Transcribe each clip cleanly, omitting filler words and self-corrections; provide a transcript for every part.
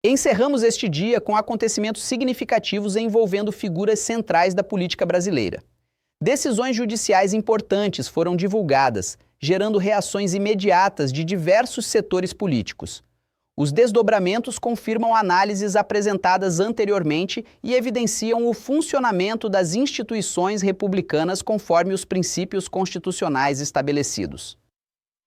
Encerramos este dia com acontecimentos significativos envolvendo figuras centrais da política brasileira. Decisões judiciais importantes foram divulgadas, gerando reações imediatas de diversos setores políticos. Os desdobramentos confirmam análises apresentadas anteriormente e evidenciam o funcionamento das instituições republicanas conforme os princípios constitucionais estabelecidos.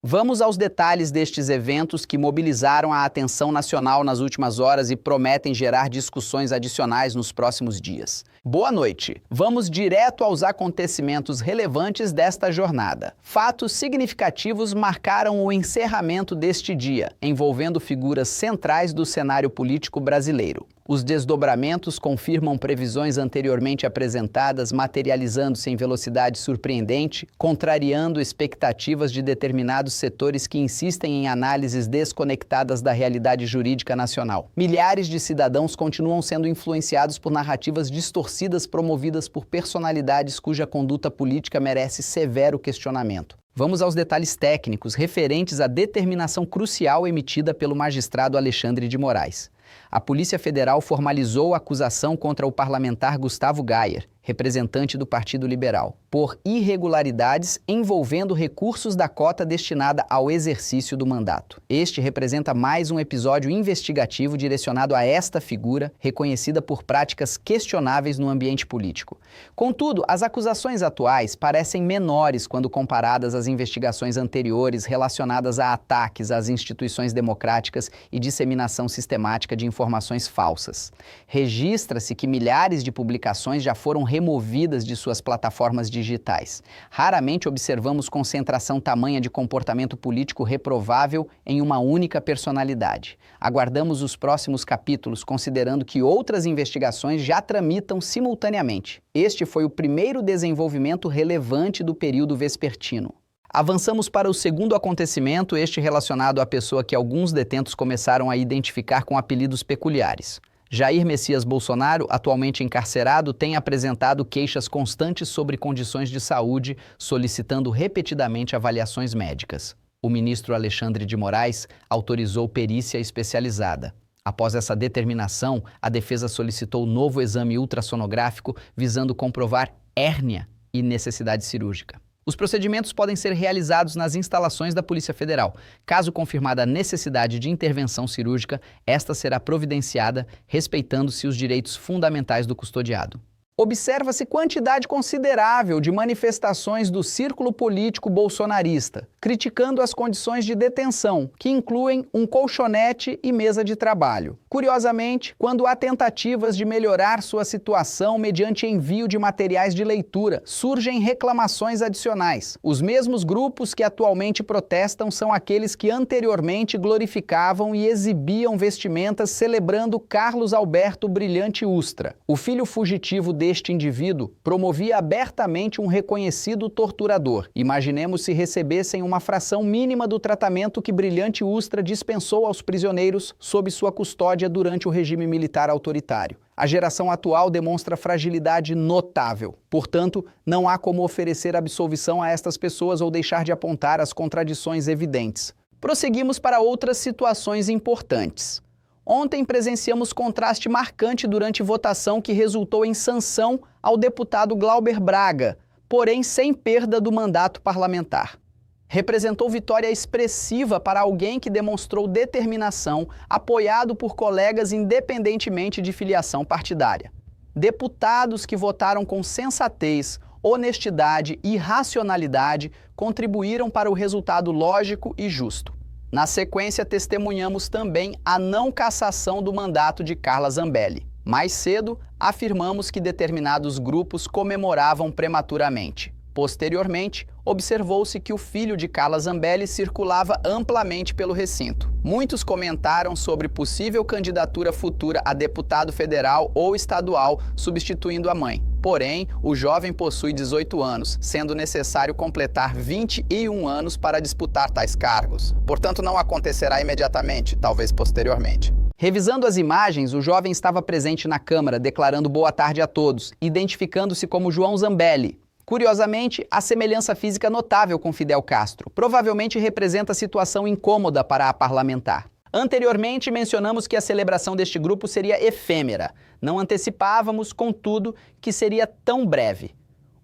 Vamos aos detalhes destes eventos que mobilizaram a atenção nacional nas últimas horas e prometem gerar discussões adicionais nos próximos dias. Boa noite! Vamos direto aos acontecimentos relevantes desta jornada. Fatos significativos marcaram o encerramento deste dia, envolvendo figuras centrais do cenário político brasileiro. Os desdobramentos confirmam previsões anteriormente apresentadas, materializando-se em velocidade surpreendente, contrariando expectativas de determinados setores que insistem em análises desconectadas da realidade jurídica nacional. Milhares de cidadãos continuam sendo influenciados por narrativas distorcidas promovidas por personalidades cuja conduta política merece severo questionamento. Vamos aos detalhes técnicos referentes à determinação crucial emitida pelo magistrado Alexandre de Moraes. A Polícia Federal formalizou a acusação contra o parlamentar Gustavo Gayer, representante do Partido Liberal, por irregularidades envolvendo recursos da cota destinada ao exercício do mandato. Este representa mais um episódio investigativo direcionado a esta figura, reconhecida por práticas questionáveis no ambiente político. Contudo, as acusações atuais parecem menores quando comparadas às investigações anteriores relacionadas a ataques às instituições democráticas e disseminação sistemática de informações falsas. Registra-se que milhares de publicações já foram removidas de suas plataformas digitais. Raramente observamos concentração tamanha de comportamento político reprovável em uma única personalidade. Aguardamos os próximos capítulos, considerando que outras investigações já tramitam simultaneamente. Este foi o primeiro desenvolvimento relevante do período vespertino. Avançamos para o segundo acontecimento, este relacionado à pessoa que alguns detentos começaram a identificar com apelidos peculiares. Jair Messias Bolsonaro, atualmente encarcerado, tem apresentado queixas constantes sobre condições de saúde, solicitando repetidamente avaliações médicas. O ministro Alexandre de Moraes autorizou perícia especializada. Após essa determinação, a defesa solicitou novo exame ultrassonográfico visando comprovar hérnia e necessidade cirúrgica. Os procedimentos podem ser realizados nas instalações da Polícia Federal. Caso confirmada a necessidade de intervenção cirúrgica, esta será providenciada, respeitando-se os direitos fundamentais do custodiado. Observa-se quantidade considerável de manifestações do círculo político bolsonarista, criticando as condições de detenção, que incluem um colchonete e mesa de trabalho. Curiosamente, quando há tentativas de melhorar sua situação mediante envio de materiais de leitura, surgem reclamações adicionais. Os mesmos grupos que atualmente protestam são aqueles que anteriormente glorificavam e exibiam vestimentas celebrando Carlos Alberto Brilhante Ustra, o filho fugitivo deste indivíduo promovia abertamente um reconhecido torturador. Imaginemos se recebessem uma fração mínima do tratamento que Brilhante Ustra dispensou aos prisioneiros sob sua custódia durante o regime militar autoritário. A geração atual demonstra fragilidade notável. Portanto, não há como oferecer absolvição a estas pessoas ou deixar de apontar as contradições evidentes. Prosseguimos para outras situações importantes. Ontem presenciamos contraste marcante durante votação que resultou em sanção ao deputado Glauber Braga, porém sem perda do mandato parlamentar. Representou vitória expressiva para alguém que demonstrou determinação, apoiado por colegas independentemente de filiação partidária. Deputados que votaram com sensatez, honestidade e racionalidade contribuíram para o resultado lógico e justo. Na sequência, testemunhamos também a não cassação do mandato de Carla Zambelli. Mais cedo, afirmamos que determinados grupos comemoravam prematuramente. Posteriormente, observou-se que o filho de Carla Zambelli circulava amplamente pelo recinto. Muitos comentaram sobre possível candidatura futura a deputado federal ou estadual, substituindo a mãe. Porém, o jovem possui 18 anos, sendo necessário completar 21 anos para disputar tais cargos. Portanto, não acontecerá imediatamente, talvez posteriormente. Revisando as imagens, o jovem estava presente na Câmara, declarando boa tarde a todos, identificando-se como João Zambelli. Curiosamente, a semelhança física notável com Fidel Castro provavelmente representa situação incômoda para a parlamentar. Anteriormente, mencionamos que a celebração deste grupo seria efêmera. Não antecipávamos, contudo, que seria tão breve.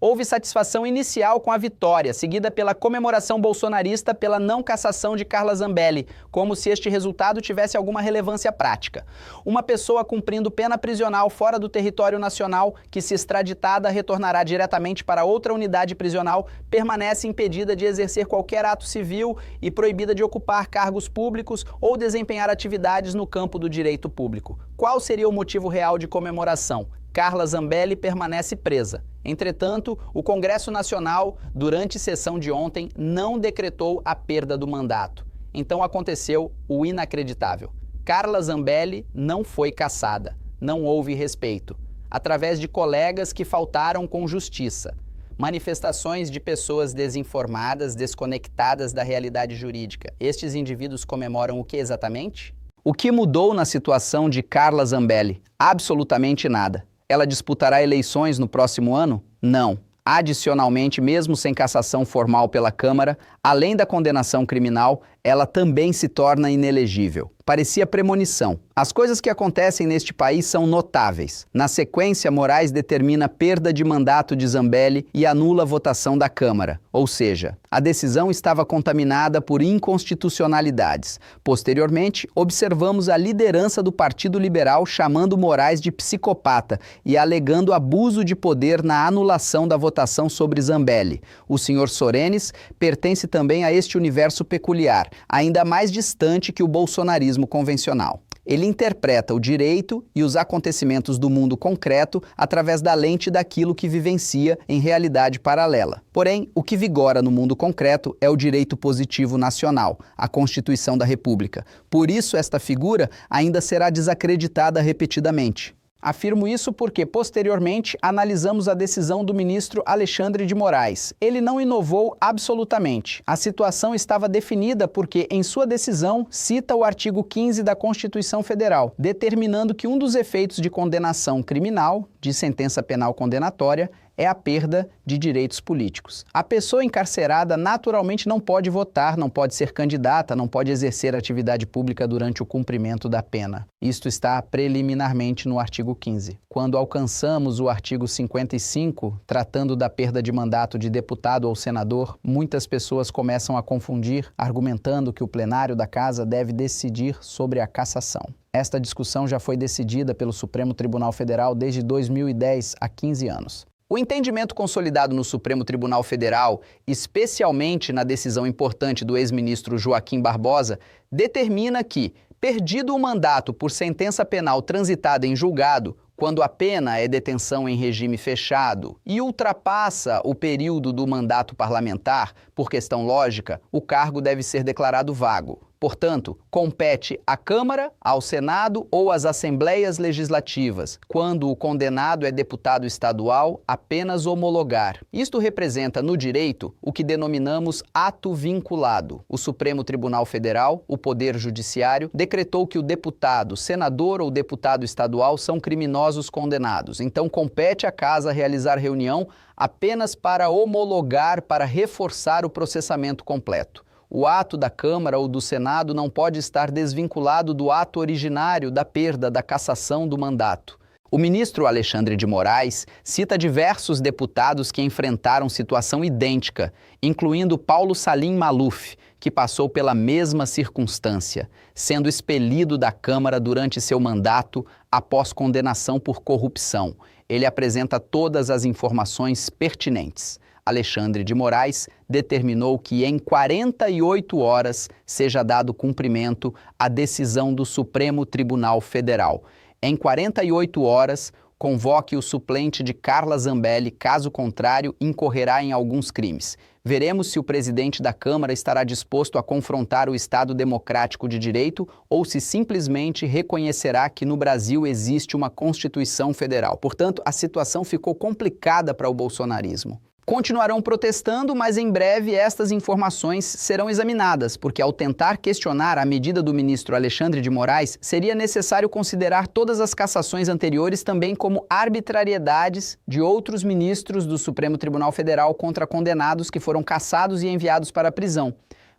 Houve satisfação inicial com a vitória, seguida pela comemoração bolsonarista pela não cassação de Carla Zambelli, como se este resultado tivesse alguma relevância prática. Uma pessoa cumprindo pena prisional fora do território nacional, que se extraditada retornará diretamente para outra unidade prisional, permanece impedida de exercer qualquer ato civil e proibida de ocupar cargos públicos ou desempenhar atividades no campo do direito público. Qual seria o motivo real de comemoração? Carla Zambelli permanece presa. Entretanto, o Congresso Nacional, durante sessão de ontem, não decretou a perda do mandato. Então aconteceu o inacreditável. Carla Zambelli não foi cassada. Não houve respeito. Através de colegas que faltaram com justiça. Manifestações de pessoas desinformadas, desconectadas da realidade jurídica. Estes indivíduos comemoram o que exatamente? O que mudou na situação de Carla Zambelli? Absolutamente nada. Ela disputará eleições no próximo ano? Não. Adicionalmente, mesmo sem cassação formal pela Câmara, além da condenação criminal, ela também se torna inelegível. Parecia premonição. As coisas que acontecem neste país são notáveis. Na sequência, Moraes determina a perda de mandato de Zambelli e anula a votação da Câmara. Ou seja, a decisão estava contaminada por inconstitucionalidades. Posteriormente, observamos a liderança do Partido Liberal chamando Moraes de psicopata e alegando abuso de poder na anulação da votação sobre Zambelli. O senhor Sorenes pertence também a este universo peculiar, ainda mais distante que o bolsonarismo convencional. Ele interpreta o direito e os acontecimentos do mundo concreto através da lente daquilo que vivencia em realidade paralela. Porém, o que vigora no mundo concreto é o direito positivo nacional, a Constituição da República. Por isso, esta figura ainda será desacreditada repetidamente. Afirmo isso porque, posteriormente, analisamos a decisão do ministro Alexandre de Moraes. Ele não inovou absolutamente. A situação estava definida porque, em sua decisão, cita o artigo 15 da Constituição Federal, determinando que um dos efeitos de condenação criminal, de sentença penal condenatória, é a perda de direitos políticos. A pessoa encarcerada naturalmente não pode votar, não pode ser candidata, não pode exercer atividade pública durante o cumprimento da pena. Isto está preliminarmente no artigo 15. Quando alcançamos o artigo 55, tratando da perda de mandato de deputado ou senador, muitas pessoas começam a confundir, argumentando que o plenário da Casa deve decidir sobre a cassação. Esta discussão já foi decidida pelo Supremo Tribunal Federal desde 2010, há 15 anos. O entendimento consolidado no Supremo Tribunal Federal, especialmente na decisão importante do ex-ministro Joaquim Barbosa, determina que, perdido o mandato por sentença penal transitada em julgado, quando a pena é detenção em regime fechado e ultrapassa o período do mandato parlamentar, por questão lógica, o cargo deve ser declarado vago. Portanto, compete à Câmara, ao Senado ou às Assembleias Legislativas, quando o condenado é deputado estadual, apenas homologar. Isto representa, no direito, o que denominamos ato vinculado. O Supremo Tribunal Federal, o Poder Judiciário, decretou que o deputado, senador ou deputado estadual são criminosos condenados. Então, compete à Casa realizar reunião apenas para homologar, para reforçar o processamento completo. O ato da Câmara ou do Senado não pode estar desvinculado do ato originário da perda, da cassação do mandato. O ministro Alexandre de Moraes cita diversos deputados que enfrentaram situação idêntica, incluindo Paulo Salim Maluf, que passou pela mesma circunstância, sendo expelido da Câmara durante seu mandato após condenação por corrupção. Ele apresenta todas as informações pertinentes. Alexandre de Moraes determinou que em 48 horas seja dado cumprimento à decisão do Supremo Tribunal Federal. Em 48 horas, convoque o suplente de Carla Zambelli, caso contrário, incorrerá em alguns crimes. Veremos se o presidente da Câmara estará disposto a confrontar o Estado democrático de direito ou se simplesmente reconhecerá que no Brasil existe uma Constituição Federal. Portanto, a situação ficou complicada para o bolsonarismo. Continuarão protestando, mas em breve estas informações serão examinadas, porque ao tentar questionar a medida do ministro Alexandre de Moraes, seria necessário considerar todas as cassações anteriores também como arbitrariedades de outros ministros do Supremo Tribunal Federal contra condenados que foram cassados e enviados para a prisão,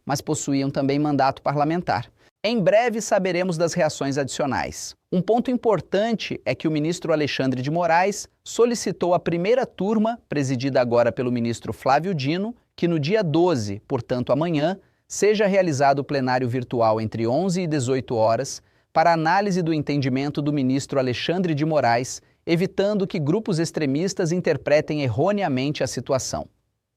mas possuíam também mandato parlamentar. Em breve saberemos das reações adicionais. Um ponto importante é que o ministro Alexandre de Moraes solicitou à primeira turma, presidida agora pelo ministro Flávio Dino, que no dia 12, portanto amanhã, seja realizado o plenário virtual entre 11 e 18 horas para análise do entendimento do ministro Alexandre de Moraes, evitando que grupos extremistas interpretem erroneamente a situação.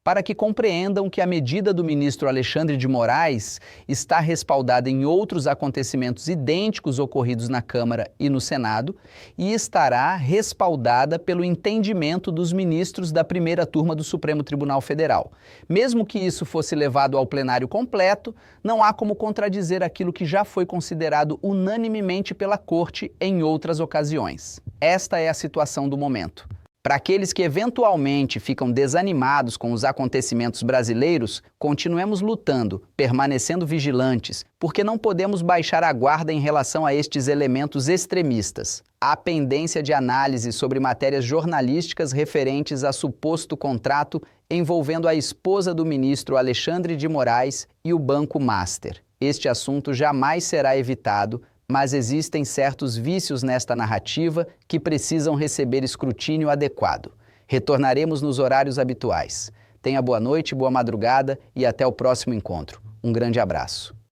Para que compreendam que a medida do ministro Alexandre de Moraes está respaldada em outros acontecimentos idênticos ocorridos na Câmara e no Senado e estará respaldada pelo entendimento dos ministros da primeira turma do Supremo Tribunal Federal. Mesmo que isso fosse levado ao plenário completo, não há como contradizer aquilo que já foi considerado unanimemente pela Corte em outras ocasiões. Esta é a situação do momento. Para aqueles que eventualmente ficam desanimados com os acontecimentos brasileiros, continuemos lutando, permanecendo vigilantes, porque não podemos baixar a guarda em relação a estes elementos extremistas. Há pendência de análise sobre matérias jornalísticas referentes a suposto contrato envolvendo a esposa do ministro Alexandre de Moraes e o Banco Master. Este assunto jamais será evitado, mas existem certos vícios nesta narrativa que precisam receber escrutínio adequado. Retornaremos nos horários habituais. Tenha boa noite, boa madrugada e até o próximo encontro. Um grande abraço.